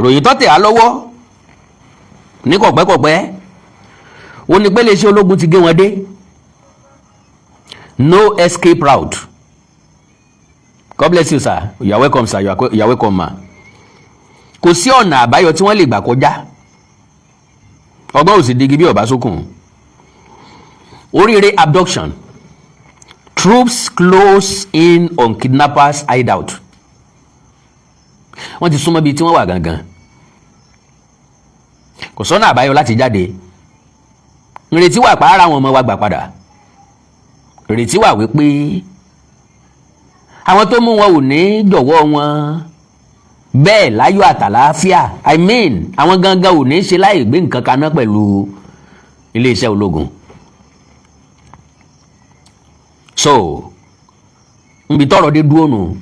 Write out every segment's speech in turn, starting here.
ìròyìn tó tẹ̀ á lọ́wọ́ ní kọ̀pẹ́kọ̀pẹ́ ó ní pé iléeṣẹ́ ológun ti gé wọn dé. No escape route. God bless you, sir. You are welcome, sir. You are welcome, ma. Kò sí ọ̀nà àbáyọ tí wọ́n lè gbà kọjá. Ọgbọ́n ò sì digi bí ọ̀bá sókun. Oriire abduction. Troops close in on kidnappers hideout. Wọ́n ti súnmọ́ bíi tí wọ́n wà gangan. Kò sọ́nà àbáyọ láti jáde. Ìrètí wà pàárá àwọn ọmọ wa gbà padà. Ìrètí wà wípé àwọn tó mú wọn ò ní jọ̀wọ́ wọn bẹ́ẹ̀ láyọ̀ àtàlàáfíà. I mean àwọn gangan ò ní ṣe láì gbé nǹkan kaná pẹ̀lú iléeṣẹ́ ológun. So nbi tọ́rọ̀ dé dúró nù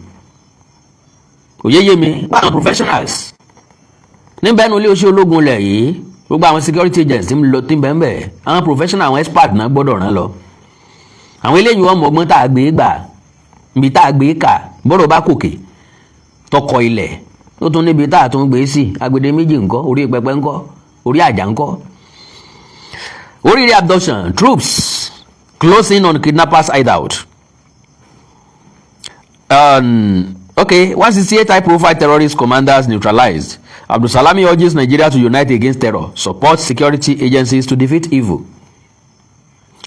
òyeyè mi àwọn professionals níbẹ̀ nu iléeṣẹ́ ológun lẹ̀ yìí gbogbo àwọn security agents tí ń lọ tí ń bẹ́ẹ̀ bẹ́ẹ̀ àwọn professional àwọn expert náà gbọ́dọ̀ rán lọ. Àwọn eléyìí wọn mọ ọgbọ́n tá a gbé gbà níbi tá a gbé kà bọ́dọ̀ bá kòkè tọkọ ilẹ̀ ó tún níbi tá a tún gbé sí agbede méjì ńkọ́ orí pẹpẹ ńkọ́ orí àjà ńkọ́. Oriire abduction, troops closing on kidnappers hideout. Okay, 168 high-profile terrorist commanders neutralized. Abdulsalami urges Nigeria to unite against terror, support security agencies to defeat evil.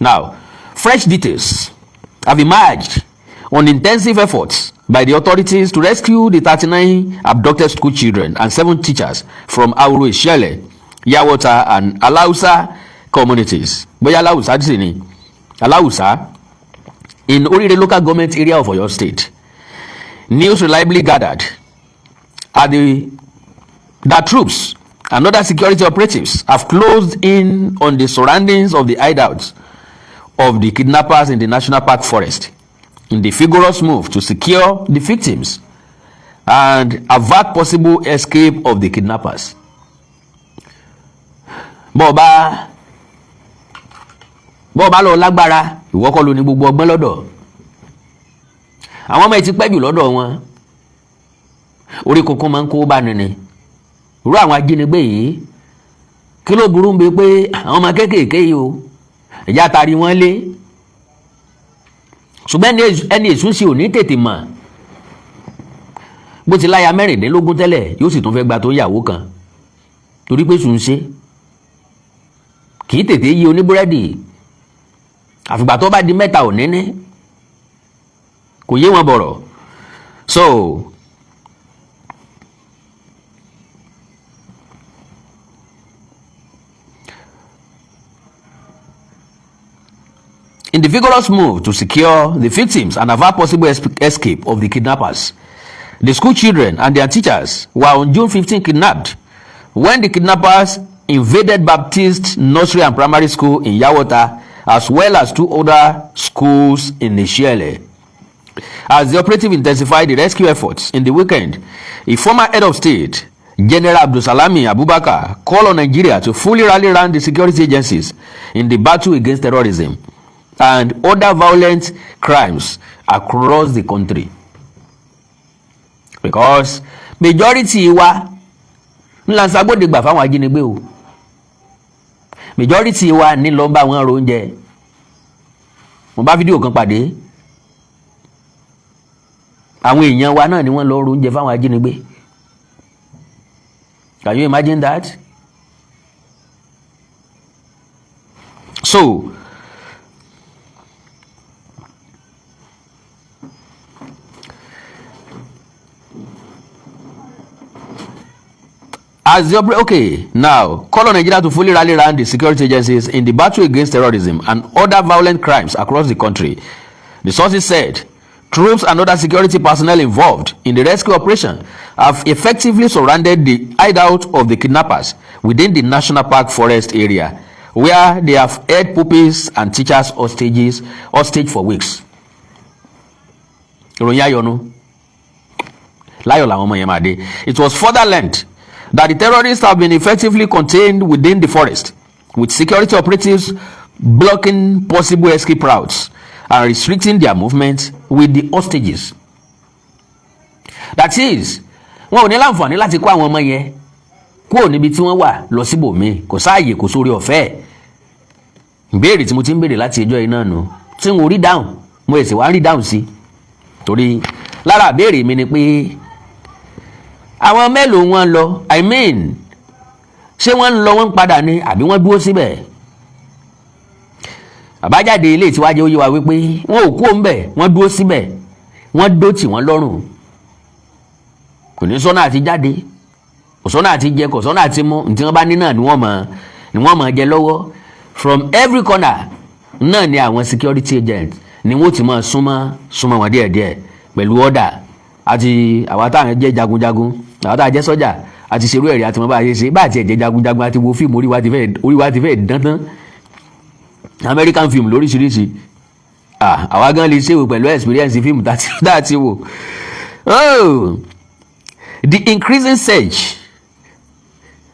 Now, fresh details have emerged on intensive efforts by the authorities to rescue the 39 abducted school children and 7 teachers from Auru, Ishele, Yawota, and Alausa communities. Boya Alausa, Alausa, in Oriire local government area of Oyo State. News reliably gathered that troops and other security operatives have closed in on the surroundings of the hideouts of the kidnappers in the National Park Forest in the vigorous move to secure the victims and avert possible escape of the kidnappers. Bọ́ọ̀bá lọ lágbára ìwọ kọ́ ló ní gbogbo ọgbọ́n lọ́dọ̀. Àwọn ọmọ ẹ̀ ti pẹ́ jù lọ́dọ̀ wọn. Orí kókó máa ń kó bá nìní. Irú àwọn ajínigbé yìí kí ló burú ń bẹ pé àwọn ọmọ kéékèèké yìí o ẹ̀já tari wọ́n lé. Ṣùgbọ́n ẹni èṣù sí ò ní tètè mọ̀. Bó ti láya 16 tẹ́lẹ̀ yóò sì tún fẹ́ gba tó yàwó kan. Torí pé sùn ṣe. Kì í tètè yí oníbúrẹ́dì. Àfìgbà tó bá di mẹ́ta ò níní. Kò yé wọn bọ̀rọ̀. So in the vigorous move to secure the victims and avert possible escape of the kidnappers, the school children and their teachers were on June 15 kidnapped when the kidnappers invaded Baptist Nursery and Primary School in Yawota as well as 2 other schools in Ishele. As the operative intensified the rescue efforts in the weekend, a former head of state, General Abdulsalami Abubakar, called on Nigeria to fully rally around the security agencies in the battle against terrorism and other violent crimes across the country. Because majority wa ńlá sagbóde gbà fáwọn ajínigbé o. Majority wa ní lọ bá wọn ro oúnjẹ. Mo bá fídíò kan pàdé. Àwọn èèyàn wa náà ni wọ́n lọ ro oúnjẹ fáwọn ajínigbé. Can you imagine that? So now call on Nigeria to fully rally around the security agencies in the battle against terrorism and other violent crimes across the country. The sources said troops and other security personnel involved in the rescue operation have effectively surrounded the hideout of the kidnappers within the National Park Forest area, where they have held pupils and teachers hostage for weeks. It was further learned that the terrorists have been effectively contained within the forest, with security operatives blocking possible escape routes and restricting their movement with the hostages. That is, wọn ò ní láǹfààní láti kó àwọn ọmọ yẹn kúrò níbi tí wọ́n wà lọ síbòmíì, kò sáàyè, kò sórí ọ̀fẹ́. Ìbéèrè tí mo ti ń béèrè láti ẹjọ́ iná nu tí n ò rí dáhùn, mo èsì wá rí dáhùn sí. Torí lára ìbéèrè mi ni pé àwọn mélòó wọn lọ, I mean ṣé wọ́n ń lọ wọ́n ń padà ni àbí wọ́n dúró síbẹ̀? Àbájáde ilé ìtiwájú ó yé wa wípé wọn ò kú òǹbẹ̀, wọ́n dúró síbẹ̀, wọ́n dó tì wọ́n lọ́rùn. Kò ní sọ́nà àti jáde, kò sọ́nà àti jẹ, kò sọ́nà àti mú, ní tí wọ́n bá ní náà ni wọ́n mọ̀ jẹ lọ́wọ́. From every corner náà ni àwọn security agents ni wọ́n ti máa súnmọ́ wọn díẹ̀díẹ̀ pẹ̀lú ọ̀dà. Àti àwa táwọn jẹ́ jagunjagun, àwa táwọn jẹ́ sọ́jà, àti ṣerú ẹ̀rí àti wọn bá ṣe bá àti ẹ̀jẹ̀ jagunjagun àti wo fíìmù orí wa ti fẹ́ dandan, American film lóríṣiríṣi. Àwa gan lè ṣèwò pẹ̀lú experience fíìmù dáàtì wò. The increasing surge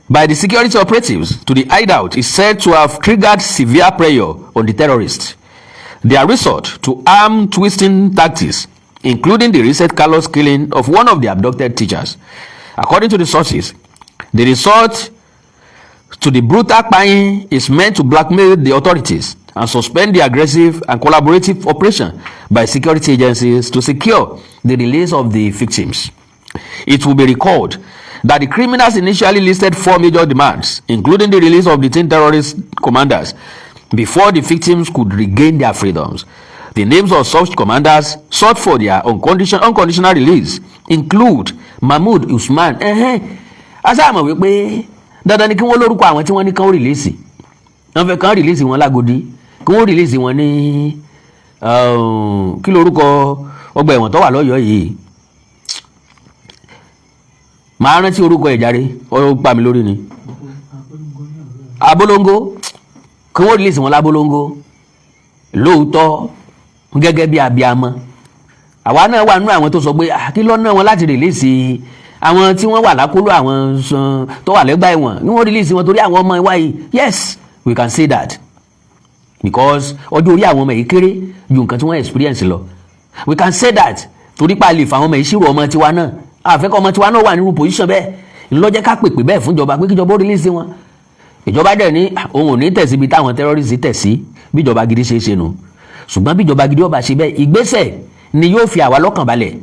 by the security operatives to the hideout is said to have triggered severe pressure on the terrorists. Their resort to arm-twisting tactics, including the recent callous killing of one of the abducted teachers. According to the sources, the resort to the brutal spying is meant to blackmail the authorities and suspend the aggressive and collaborative operation by security agencies to secure the release of the victims. It will be recalled that the criminals initially listed 4 major demands, including the release of the 10 terrorist commanders, before the victims could regain their freedoms. The names of such commanders sought for their unconditional release include Mahmoud Usman. Asáàmọ̀ wípé dandan ni kí wọ́n lórúkọ àwọn tí wọ́n ní kán rìlíìsì. Wọ́n fẹ́ kán rìlíìsì wọn lágodi, kí wọ́n rìlíìsì wọn ní kí lórúkọ ọgbà ẹ̀wọ̀n tó wà lọ́yọ̀ọ́ yìí. Màá rántí orúkọ ìjàre, ó pa mi lórí ni. Abolongo, kí wọ́n rìlíìsì wọn lábolongo. Lóòótọ́ gẹ́gẹ́ bí abiyamọ, àwa náà wà nínú àwọn tó sọ pé kí ló ná wọn láti rìlíìsì àwọn tí wọ́n wà lákòlò àwọn tó wà lẹ́gbàá ẹ̀wọ̀n, ní wọ́n rìlíìsì wọn torí àwọn ọmọ ìwà yìí. Yes, we can say that because ọjọ́ orí àwọn ọmọ yìí kéré ju nǹkan tí wọ́n experience lọ. We can say that torí pa lè fa àwọn ọmọ yìí ṣírò ọmọ tiwa náà, àfẹ́kọ̀ ọmọ tiwa náà wà nírú position bẹ́ẹ̀, ńlọ́jẹ́ ká pèpè bẹ́ẹ̀ fún ìjọba pé kíjọba ó rìlíìsì wọn. Ìjọba dẹ̀ ní òun ò ní tẹ̀sí ibi táwọn terrorists tẹ̀ sí bí ìjọba gidi ṣe é ṣe nù. Ṣùgbọ́n bí ìjọba gidi ó bá ṣe bẹ́ẹ̀, ìgbésẹ̀ ni yóò fi àwa lọ́kàn balẹ̀.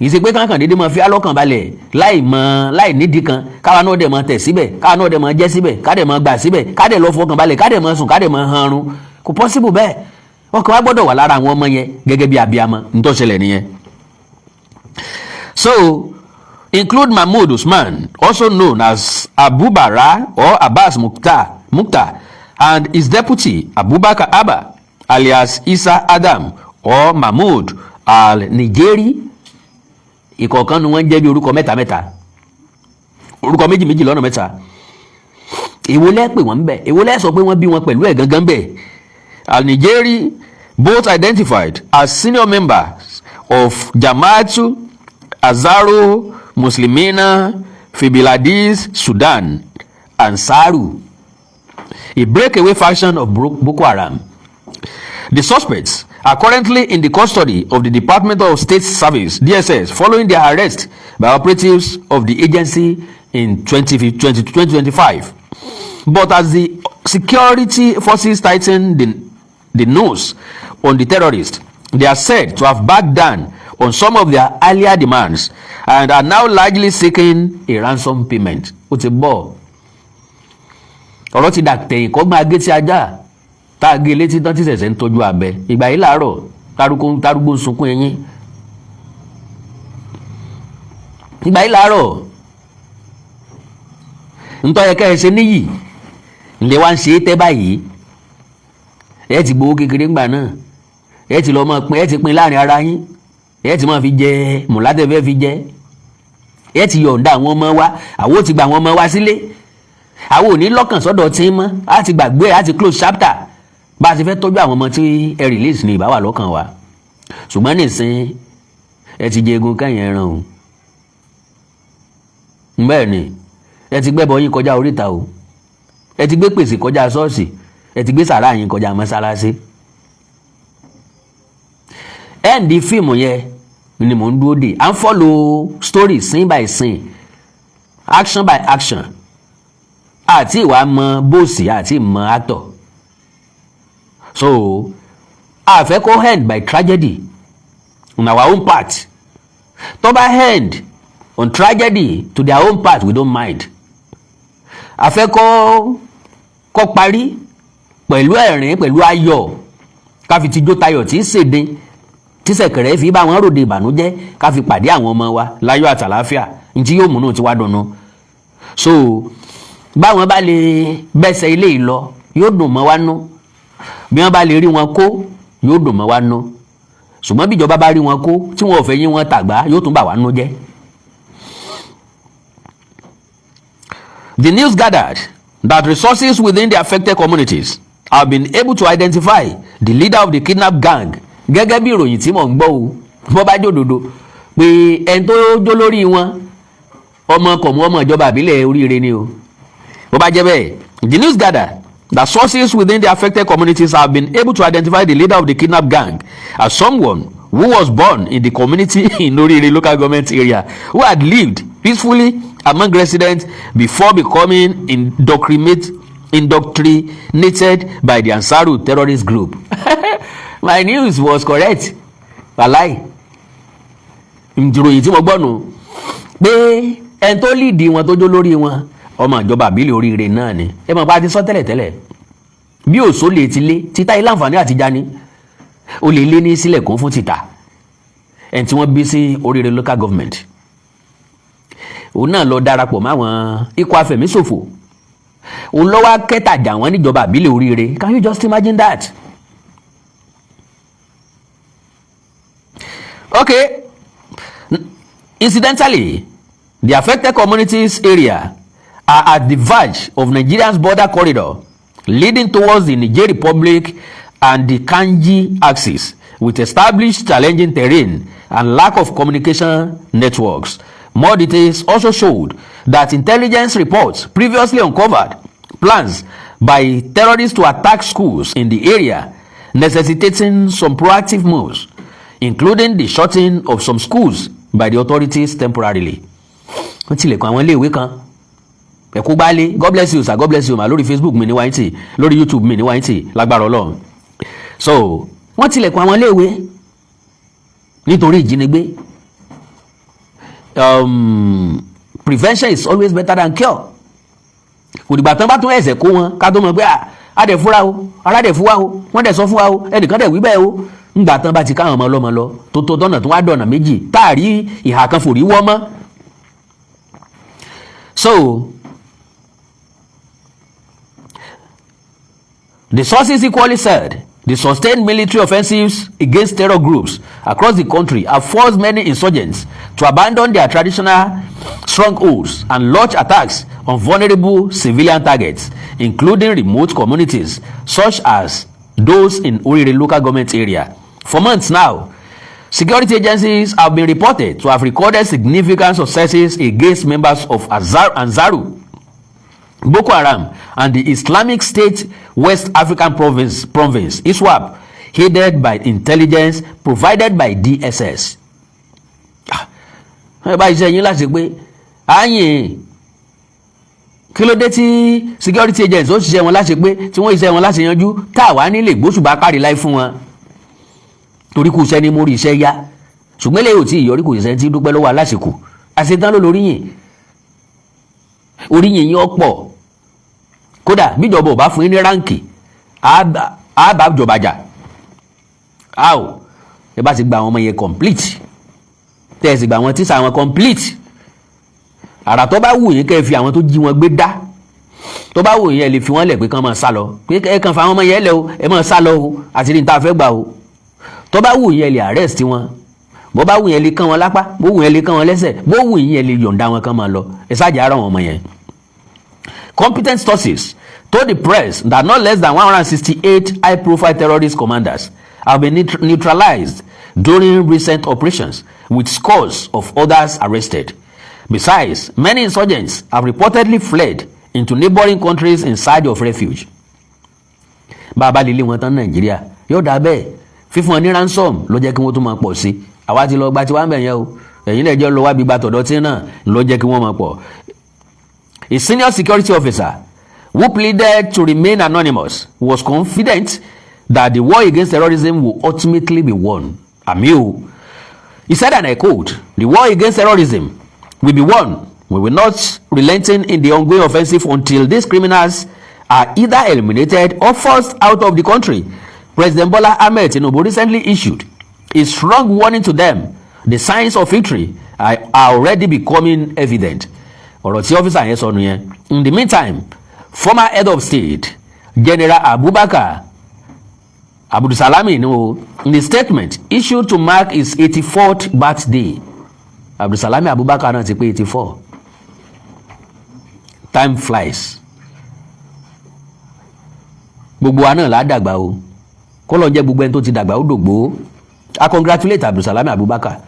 Ìṣe pé kankan dédé máa fi alọ́kàn balẹ̀ láì nídìí kan, káwa náà dẹ̀ máa tẹ̀ síbẹ̀, káwa náà dẹ̀ máa jẹ́ síbẹ̀, ká dẹ̀ máa gbà síbẹ̀, ká dẹ̀ lọ fọkàn balẹ̀, ká dẹ̀ máa sùn, ká dẹ̀ máa hanrun. Kò possible bẹ́ẹ̀. Ọkàn wa gbọ́dọ̀ wà lára àwọn ọmọ yẹn gẹ́gẹ́ bí abiyamọ, ń tó ṣẹlẹ̀ nìyẹn. So include Mahmoud Usman, also known as Abubara or Abbas Mukhtar, and his deputy Abubakar Abba, alias Isa Adam or Mahmoud al-Nigeri. Ìkọ̀ọ̀kan ni wọ́n jẹ́ bí orúkọ mẹ́ta, orúkọ méjì lọ́nà mẹ́ta. Èwo lẹ́ pè wọ́n bẹ̀, èwo lẹ́ sọ pé wọ́n bí wọn pẹ̀lú ẹ̀ gangan bẹ̀. Al-Nigeri, both identified as senior members of Jama'atu Azaru Muslimina Fibiladis Sudan Ansaru, a breakaway faction of Boko Haram. The suspects are currently in the custody of the Department of State Service (DSS) following their arrest by operatives of the agency in 2025. But as the security forces tighten the nose on the terrorists, they are said to have backed down on some of their earlier demands and are now largely seeking a ransom payment. Ó ti bọ̀ ọ̀rọ̀ ti dà tẹ̀yìn kọ́ máa gé tí ajá tá a gé létí tán tí ṣẹ̀ṣẹ̀ ń tọ́jú abẹ. Ìgbà yìí láàárọ̀ tarúgbó ń sunkún ẹyin. Ìgbà yìí láàárọ̀ ntọ́ yẹ ká ẹ ṣe níyì ǹlẹ́ wá ń ṣe é tẹ́ báyìí. Ẹ ti gbowó kékeré ńgbà náà, ẹ ti lọ́ mọ́ pin, ẹ ti pin láàrin ara yín, ẹ ti máa fi jẹ mùlátẹ́fẹ́ fi jẹ, ẹ ti yọ̀ǹda àwọn ọmọ wa, àwọn ò ti gba àwọn ọmọ wa sílé, àwọn ò ní lọ́kàn sọ́dọ̀ tí mọ́, á ti gbàgbé, á ti close chapter bá a ti fẹ́ tọ́jú àwọn ọmọ tí ẹ release ní ìbáwà lọ́kàn wa. Ṣùgbọ́n nìsín ẹ ti jẹ egun kẹ́yìn ẹran o. Bẹ́ẹ̀ ni ẹ ti gbẹ́bọ yín kọjá oríta o, ẹ ti gbé pèsè kọjá ṣọ́ọ̀ṣì, ẹ ti gbé sàrá yín kọjá mọ́sálásí. Ẹ̀ǹdí fíìmù yẹn ni mò ń dúró dè. À ń follow story scene by scene, action by action, àti ìwà mọ bóòsì àti mọ actor. So a fẹ́ kó end by tragedy on our own part. Tó bá end on tragedy to their own part, we don't mind. A fẹ́ kó parí pẹ̀lú ẹ̀rín pẹ̀lú ayọ̀, ká fi tijó tayọ̀ tí ṣèdè tí ṣẹ̀kẹ̀rẹ̀ fi bá wọn ròde ìbànújẹ́, ká fi pàdé àwọn ọmọ wa láyọ̀ àtàlàáfíà ntí yóò múnú tí wá dùnnú. So báwọn bá lè bẹ́sẹ̀ ilé yìí lọ yóò dùn mọ́ wá nú, bí wọ́n bá lè rí wọn kó yóò dùn mọ́ wá nú, ṣùgbọ́n bí ìjọba bá rí wọn kó tí wọn ò fẹ́ yín wọn tàgbá yóò tún bà wá nú jẹ́. The news gathered that resources within the affected communities have been able to identify the leader of the kidnap gang. Gẹ́gẹ́ bí ìròyìn tí mò ń gbọ́ o, bó bá jòdòdó pé ẹni tó jó lórí wọn ọmọ kọ̀mú ọmọ ìjọba àbílẹ̀ Oríire ni o. Bó bá jẹ́ bẹ́ẹ̀, the news gathered that sources within the affected communities have been able to identify the leader of the kidnap gang as someone who was born in the community in Oriire local government area, who had lived peacefully among residents before becoming indoctrinated by the Ansaru terrorist group. My news was correct. Wàláì. Ìròyìn tí mo gbọ́ nù pé ẹni tó líìdì wọn tó jó lórí wọn ọmọ ìjọba àbílẹ̀ Oríire náà ni. Ẹ mọ̀ pa ti sọ tẹ́lẹ̀tẹ́lẹ̀ bí òṣó lè ti lé títà ilé àǹfààní àtijá ni ó lè lé ní sílẹ̀ kún fún títà ẹni tí wọ́n bí sí Oriire local government. Òun náà lọ darapọ̀ máwọn ikọ̀ afẹ̀míṣòfò, òun lọ́wọ́ kẹtàjà wọn níjọba àbílẹ̀ Oríire. Can you just imagine that? Okay. Incidentally, the affected communities area are at the verge of Nigeria's border corridor leading towards the Niger Republic and the Kanji axis, with established challenging terrain and lack of communication networks. More details also showed that intelligence reports previously uncovered plans by terrorists to attack schools in the area, necessitating some proactive moves, including the shutting of some schools by the authorities temporarily. Wọ́n tilẹ̀kùn àwọn iléèwé kan. Ẹ̀kú gbálé, God bless you sir, God bless you ma, lórí Facebook mi ní wáyìntì, lórí YouTube mi ní wáyìntì, lágbára Ọlọ́run. So wọ́n tilẹ̀kùn àwọn iléèwé nítorí ìjínigbé. Prevention is always better than cure. Kò dìgbà tán bá tún ẹ̀sẹ̀ kó wọn ká tó mọ̀ pé a dẹ̀ fúra o, ara dẹ̀ fún wa o, wọ́n dẹ̀ sọ fún wa o, ẹnìkan dẹ̀ wí bẹ́ẹ̀ o. Ngbà tán bá ti káwọn ọmọ ọlọ́mọ lọ tó dọ́nà tó wá dọ̀nà méjì táàrí ìhà kan fòrí wọ́ mọ́. So the sources equally said the sustained military offensives against terror groups across the country have forced many insurgents to abandon their traditional strongholds and launch attacks on vulnerable civilian targets, including remote communities such as those in Oriire local government area. For months now, security agencies have been reported to have recorded significant successes against members of Ansaru, Boko Haram, and the Islamic State West African Province ISWAP, headed by intelligence provided by DSS. Báyìí ṣe yín láti pé àyìn kí ló dé tí security agents ó ṣiṣẹ́ wọn láti pé tí wọ́n iṣẹ́ wọn láti yanjú tá a wá nílé gbóṣùbà kárí láì fún wọn torí kò sẹ́ni mórí iṣẹ́ yá ṣùgbọ́n lẹ́yìn tí ìyọrí kò sẹ́ni tí dúpẹ́ lọ́wọ́ aláṣekù àṣetán ló lóríyìn oríyìn yín ọ̀pọ̀ kódà bíjọba ò bá fún yín ní ráǹkì á bá jọba jà á ò ẹ bá ti gba àwọn ọmọ yẹn complete tẹ́ ẹ sì gba àwọn tíṣà wọn complete àrà tó bá wù yín kẹ́ ẹ fi àwọn tó jí wọn gbé dá tó bá wù yín ẹ lè fi wọ́n lẹ̀ pé kán máa sá lọ pé ẹ kàn fa àwọn ọmọ yẹn lẹ̀ o ẹ máa sá lọ o àti ní ta fẹ́ gbà o tó bá wù yín ẹ lè arrest wọn bó bá wù yín ẹ lè kán wọn lápá bó wù yín ẹ lè kán wọn lẹ́sẹ̀ bó wù yín ẹ lè yọ̀ǹda wọn kán máa lọ ẹ sáàjà ara wọn ọmọ yẹn. Competent sources told the press that not less than 168 high-profile terrorist commanders have been neutralized during recent operations, with scores of others arrested. Besides, many insurgents have reportedly fled into neighboring countries in search of refuge. Bàbá lílé wọn tán Nàìjíríà yóò dà bẹ́ẹ̀ fífún ọ ní ransom ló jẹ́ kí wọ́n tún máa pọ̀ sí àwa ti lọ gba tiwa ń bẹ̀ yẹn o ẹ̀yin lẹ́jọ́ lọ wá gbígba tọ̀dọ̀ tí náà ló jẹ́ kí wọ́n máa pọ̀. A senior security officer who pleaded to remain anonymous, was confident that the war against terrorism will ultimately be won. Amiu. He said, and I quote, "The war against terrorism will be won. We will not relenting in the ongoing offensive until these criminals are either eliminated or forced out of the country." President Bola Ahmed Tinubu recently issued a strong warning to them. The signs of victory are already becoming evident. Ọ̀rọ̀ tí ọ́fíìsà yẹn sọ nìyẹn. In the meantime, former head of state General Abubakar Abdulsalami, in a statement issued to mark his 84th birthday, Abdulsalami Abubakar náà ti pé 84. Time flies. Gbogbo wa náà la dàgbà o. Kó lọ jẹ́ gbogbo ẹni tó ti dàgbà ó dògbò. I congratulate Abdulsalami Abubakar.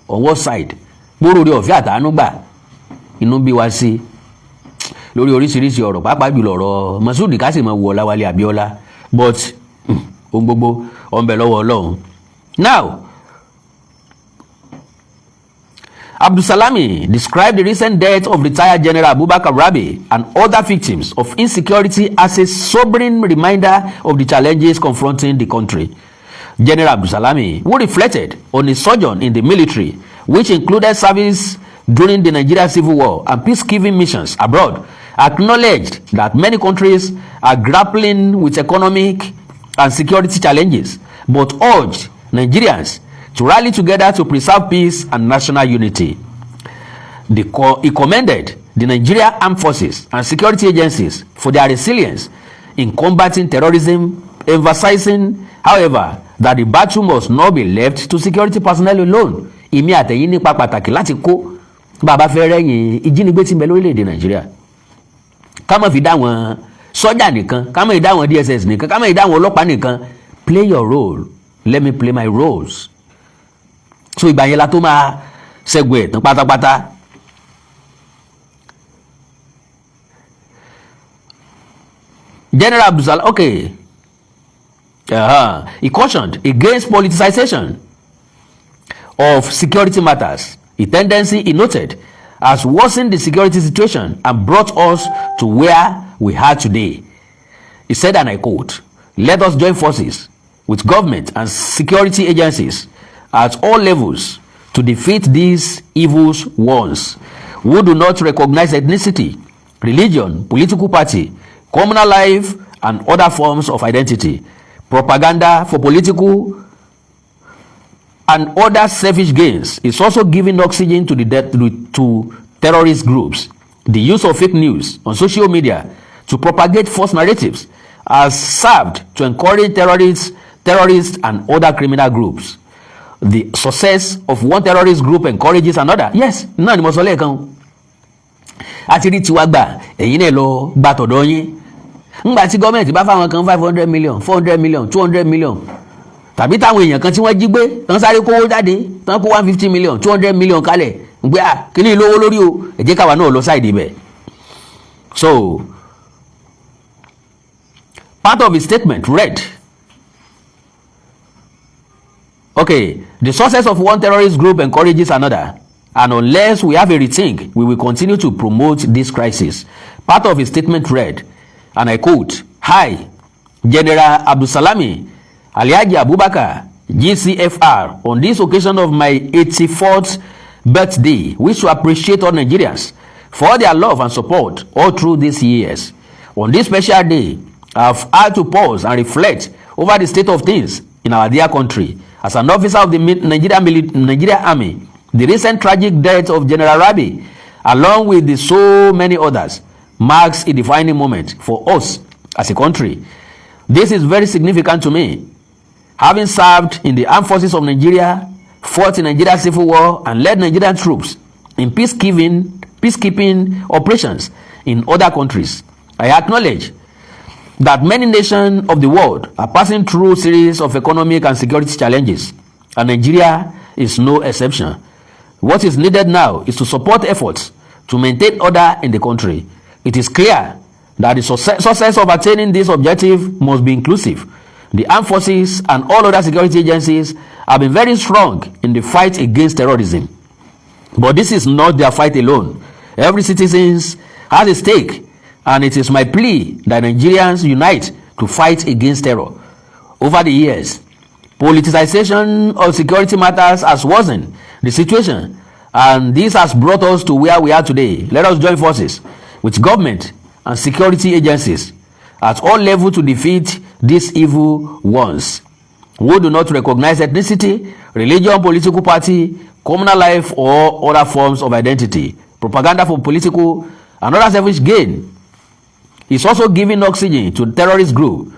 On what side? Gbóró rí ọ̀fẹ́ àtàánú gbà. Inú bí wá sí. Lórí oríṣiríṣi ọ̀rọ̀ pàápàá jùlọ ọ̀rọ̀ Masudi Kásìmọ̀ wọ Ọláwálé Abíọ́lá. But ohun gbogbo ọ̀nbẹ lọ́wọ́ Ọlọ́run. Now, Abdulsalami described the recent death of retired General Abubakar Rabi and other victims of insecurity as a sobering reminder of the challenges confronting the country. General Abdulsalami, who reflected on his sojourn in the military, which included service during the Nigeria Civil War and peacekeeping missions abroad, acknowledged that many countries are grappling with economic and security challenges, but urged Nigerians to rally together to preserve peace and national unity. He commended the Nigerian Armed Forces and security agencies for their resilience in combating terrorism, emphasizing, however, that the battle must not be left to security personnel alone. Ìmí àtẹ̀yìn nípa pàtàkì láti kó bàbá fẹ́ rẹ́yìn ìjínigbé tí ń bẹ lórílẹ̀‐èdè Nàìjíríà. Ká má fi dá wọn sọ́jà nìkan, ká má fi dá wọn DSS nìkan, ká má fi dá wọn ọlọ́pàá nìkan. Play your role, let me play my roles. So ìgbà yẹn la tó máa ṣẹ́gun ẹ̀tàn pátápátá. General Abdulsalam, okay. He cautioned against politicization of security matters, a tendency he noted has worsened the security situation and brought us to where we are today. He said, and I quote, "Let us join forces with government and security agencies at all levels to defeat these evils once, who do not recognize ethnicity, religion, political party, communal life, and other forms of identity. Propaganda for political and other selfish gains is also giving oxygen to to terrorist groups. The use of fake news on social media to propagate false narratives has served to encourage terrorists and other criminal groups. The success of one terrorist group encourages another." Yes, náà ni mo sọ lẹ́ẹ̀kan. Àti rí tiwa gbà, ẹ̀yin náà lọ gbà tọ̀dọ̀ yín. Ńgbà tí gọ́ọ̀mẹ̀ntì bá fáwọn kan 500 million, 400 million, 200 million, tàbí táwọn èèyàn kan tí wọ́n jí gbé tán sáré kówó jáde tán kó 150 million, 200 million kalẹ̀ ń gbé kíní lówó lórí o, ẹ jẹ́ káwa náà lọ sáìdì ibẹ̀. So, part of his statement read, okay, "The success of one terrorist group encourages another, and unless we have a rethink, we will continue to promote this crisis." Part of his statement read, and I quote, "Hi, General Abdulsalami Alhaji Abubakar, GCFR, on this occasion of my 84th birthday, wish to appreciate all Nigerians for their love and support all through these years. On this special day, I have had to pause and reflect over the state of things in our dear country. As an officer of the Nigeria Army, the recent tragic death of General Rabi, along with so many others, marks a defining moment for us as a country. This is very significant to me. Having served in the armed forces of Nigeria, fought in Nigeria's civil war, and led Nigerian troops in peacekeeping operations in other countries, I acknowledge that many nations of the world are passing through a series of economic and security challenges, and Nigeria is no exception. What is needed now is to support efforts to maintain order in the country. It is clear that the success of attaining this objective must be inclusive. The armed forces and all other security agencies have been very strong in the fight against terrorism. But this is not their fight alone. Every citizen has a stake And it is my plea that Nigerians unite to fight against terror. Over the years, politicization of security matters has worsened the situation, and this has brought us to where we are today. Let us join forces with government and security agencies at all levels to defeat these evil ones who do not recognize ethnicity, religion, political party, communal life, or other forms of identity. Propaganda for political and other selfish gain is also giving oxygen to terrorist group.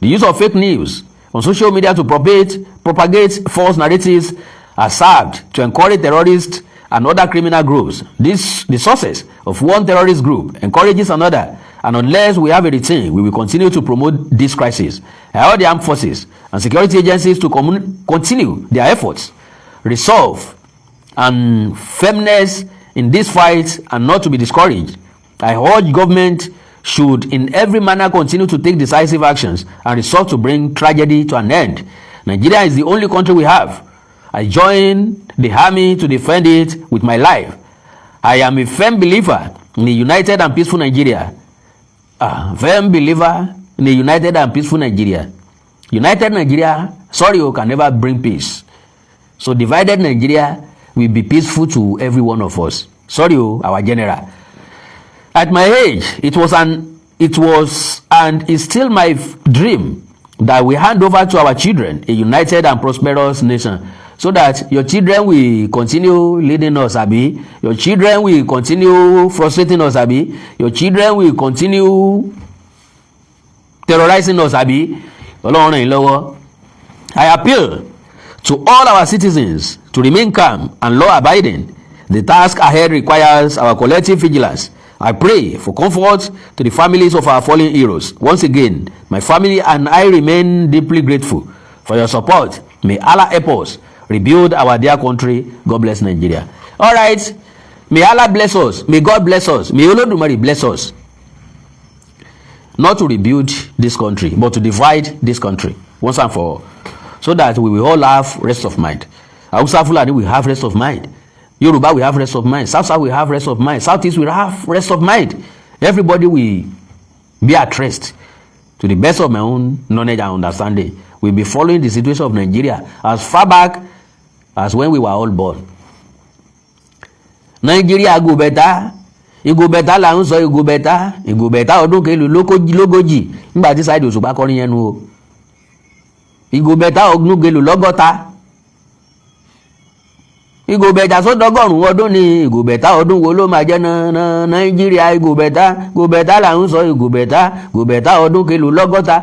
The use of fake news on social media to propagate false narratives has served to encourage terrorists and other criminal groups. The success of one terrorist group encourages another, and unless we have a routine, we will continue to promote this crisis. I urge the armed forces and security agencies to continue their efforts, resolve, and firmness in this fight, and not to be discouraged. I urge government should in every manner continue to take decisive actions and resolve to bring tragedy to an end. Nigeria is the only country we have. I join the army to defend it with my life. I am a firm believer in a united and peaceful Nigeria. Firm believer in a united and peaceful Nigeria. United Nigeria, can never bring peace. So divided Nigeria will be peaceful to every one of us. Our general. At my age, it was and is still my dream that we hand over to our children a united and prosperous nation, so that your children will continue leading us, abi. Your children will continue frustrating us, abi. Your children will continue terrorizing us, abi. I appeal to all our citizens to remain calm and law-abiding. The task ahead requires our collective vigilance. I pray for comfort to the families of our fallen heroes. Once again, my family and I remain deeply grateful for your support. May Allah help us rebuild our dear country. God bless Nigeria. All right. May Allah bless us. May God bless us. May Ológun bless us. Not to rebuild this country, but to divide this country once and for all, so that we will all have rest of mind. Hausa Fulani will have rest of mind. Yoruba will have rest of mind. South will have rest of mind. Southeast will have rest of mind. Everybody will be at rest. To the best of my own knowledge and understanding, we'll be following the situation of Nigeria as far back as when we were all born. Nigeria go better. It go better la ń sọ it go better. It go better ọdún kelu lógójì nígbà tí Saheed Òṣùpá kọrin yẹn nu o. It go better ọdún kelu lọ́gọ́ta. Ìgò bẹ̀tà sọ́dọ́gọ́rùn-ún ọdún ni ìgò bẹ̀tà ọdún wo ló máa jẹ́ náà Nàìjíríà ìgò bẹ̀tà là ń sọ ìgò bẹ̀tà ọdún kelu lọ́gọ́ta.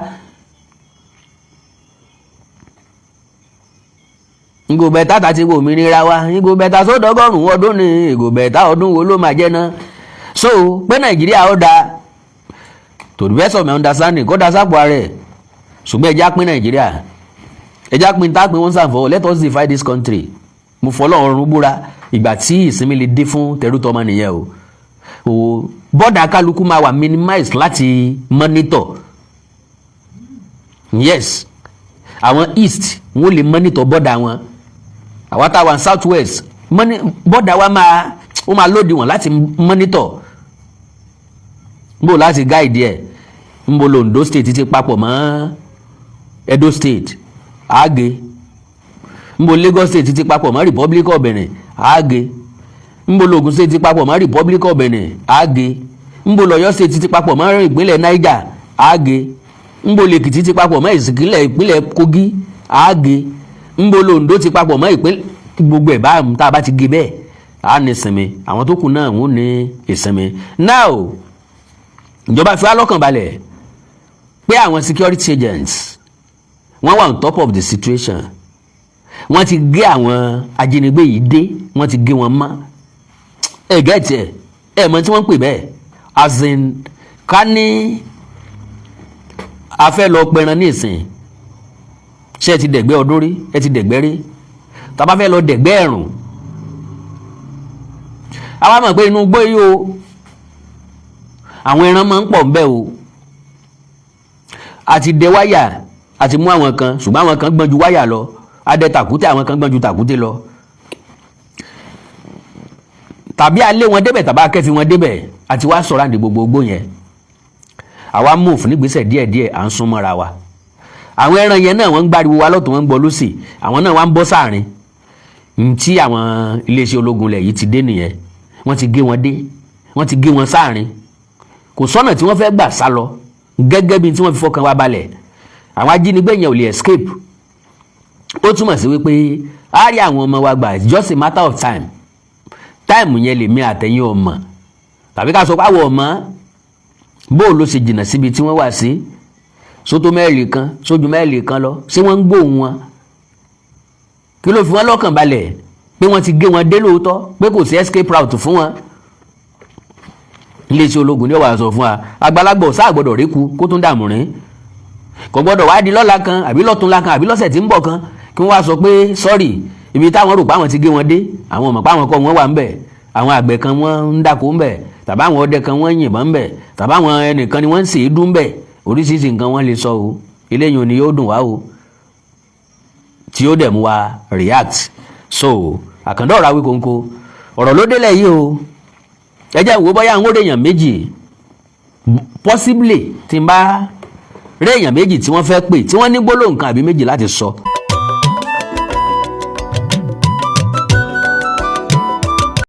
Ìgò bẹ̀tà tàti wò òmìnira wa ìgò bẹ̀tà sọ́dọ́gọ́rùn-ún ọdún ni ìgò bẹ̀tà ọdún wo ló máa jẹ́ náà. So pé Nàìjíríà ó dáa, to the best of my understanding, kó da sápò ààrẹ, ṣùgbọ́n ẹja pín Nàìjíríà, ẹja pín tá pín wọn sàǹfọ̀. Let us divide this country. Mo fọlọ́ ọ̀run búra ìgbà tí ìsinmi lè dé fún tẹrútọ́mọ nìyẹn o. Bọ́dà kálukú máa wà minimize láti monitor. Yes, àwọn east wọ́n lè monitor bọ́dà wọn. Àwọn táwọn south west bọ́dà wa máa lòdì wọn láti monitor. Nbó láti guide ẹ̀. Nbó l'Ondo state ti papọ̀ mọ́ Edo state àgé. Nbo Lagos state ti papọ̀ mọ́ Republic of Benin àgé. Nbo Ológun state ti papọ̀ mọ́ Republic of Benin àgé. Nbo Ọ̀yọ́ state ti papọ̀ mọ́ ìpínlẹ̀ Niger àgé. Nbo Èkìtì ti papọ̀ mọ́ ìpínlẹ̀ Kogi àgé. Nbo Ondo ti papọ̀ mọ́ ìpínlẹ̀ gbogbo ẹ̀ bá tá a bá ti gé bẹ́ẹ̀ á ní ìsinmi. Àwọn tó kù náà wọ́n ní ìsinmi. Now ìjọba fi wá lọ́kàn balẹ̀ pé àwọn security agents wọ́n wà on top of the situation. Wọ́n ti gé àwọn ajínigbé yìí dé, wọ́n ti gé wọn mọ́. Gẹ́ẹ̀tì mọ̀ tí wọ́n ń pè bẹ́ẹ̀, as in ká ní a fẹ́ lọ pẹran ní ìsìn. Ṣé ẹ ti dẹ̀gbẹ́ ọdún rí? Ẹ ti dẹ̀gbẹ́ rí? Tá bá fẹ́ lọ dẹ̀gbẹ́ ẹ̀rùn, àwa mọ̀ pé inú igbó yìí o àwọn ẹran máa ń pọ̀ ńbẹ̀ o. Àti dẹ wáyà àti mú àwọn kan, ṣùgbọ́n àwọn kan gbọ́n ju wáyà lọ. Adẹ tàkúté, àwọn kan gbọ́n ju tàkúté lọ. Tàbí alé wọn débẹ̀ tàbí akẹ́fì wọn débẹ̀ àti wá sọ̀rọ̀ àǹdí gbogbo yẹn. àwa move nígbésẹ̀ díẹ̀díẹ̀ à ń sún mọ́ra wa. Àwọn ẹran yẹn náà wọ́n ń gbáriwo wa lọ́tún wọ́n ń gbọ́ lósì, àwọn náà wá ń bọ́ sáàrin tí àwọn iléeṣẹ́ ológun lẹ̀ yìí ti dé nìyẹn. Wọ́n ti gé wọn dé, wọ́n ti gé wọn sáàrin, kò sọ́nà tí wọ́n fẹ́ gbà sá lọ gẹ́gẹ́ bí tí wọ́n fi fọkàn wa balẹ̀. Àwọn ajínigbé yẹn ò lè escape. Ó túmọ̀ sí wípé a rí àwọn ọmọ wa gbà, just a matter of time. Time yẹn lèmi àtẹ̀yìn ọmọ tàbí ká sọ pé àwọn ọmọ bó ló ṣe jìnnà síbi tí wọ́n wà sí, sótó mẹ́ẹ̀lì kan sójú mẹ́ẹ̀lì kan lọ, ṣé wọ́n ń gbóhùn wọn? Kí ló fi wọ́n lọ́kàn balẹ̀ pé wọ́n ti gé wọn dé lóòótọ́, pé kò sí escape route fún wọn? Iléeṣẹ́ ológun ni ó wà sọ fún wa, àgbàlagbà ò sáà gbọ́dọ̀ rékú kó tún dààmú rìn, kò gbọ́dọ̀ wá di lọ́la kan àbí lọ́túnla kan àbí lọ́sẹ̀ tí ń bọ̀ kan kí wọ́n wá sọ pé sorry, ibi táwọn rò pé àwọn ti gé wọn dé, àwọn ọmọ pé àwọn kọ́ wọn wà ń bẹ̀, àwọn àgbẹ̀ kan wọ́n ń dáko ń bẹ̀, tàbí àwọn ọdẹ kan wọ́n ń yìnbọn ń bẹ̀, tàbí àwọn ẹnìkan ni wọ́n ń ṣe é dún ń bẹ̀, oríṣiríṣi nǹkan wọ́n lè sọ o. Eléyìí ni yóò dùn wá o, tí ó dẹ̀ mú wa react. So Àkàndá ọ̀rọ̀ Awíkonko ọ̀rọ̀ ló délẹ̀ yìí o. Ẹ jẹ́ ìwò bóyá àwọn èèyàn méjì possibly tí n bá rí èèyàn méjì tí wọ́n fẹ́ pè tí wọ́n ní gbólóhùn kan àbí méjì láti sọ.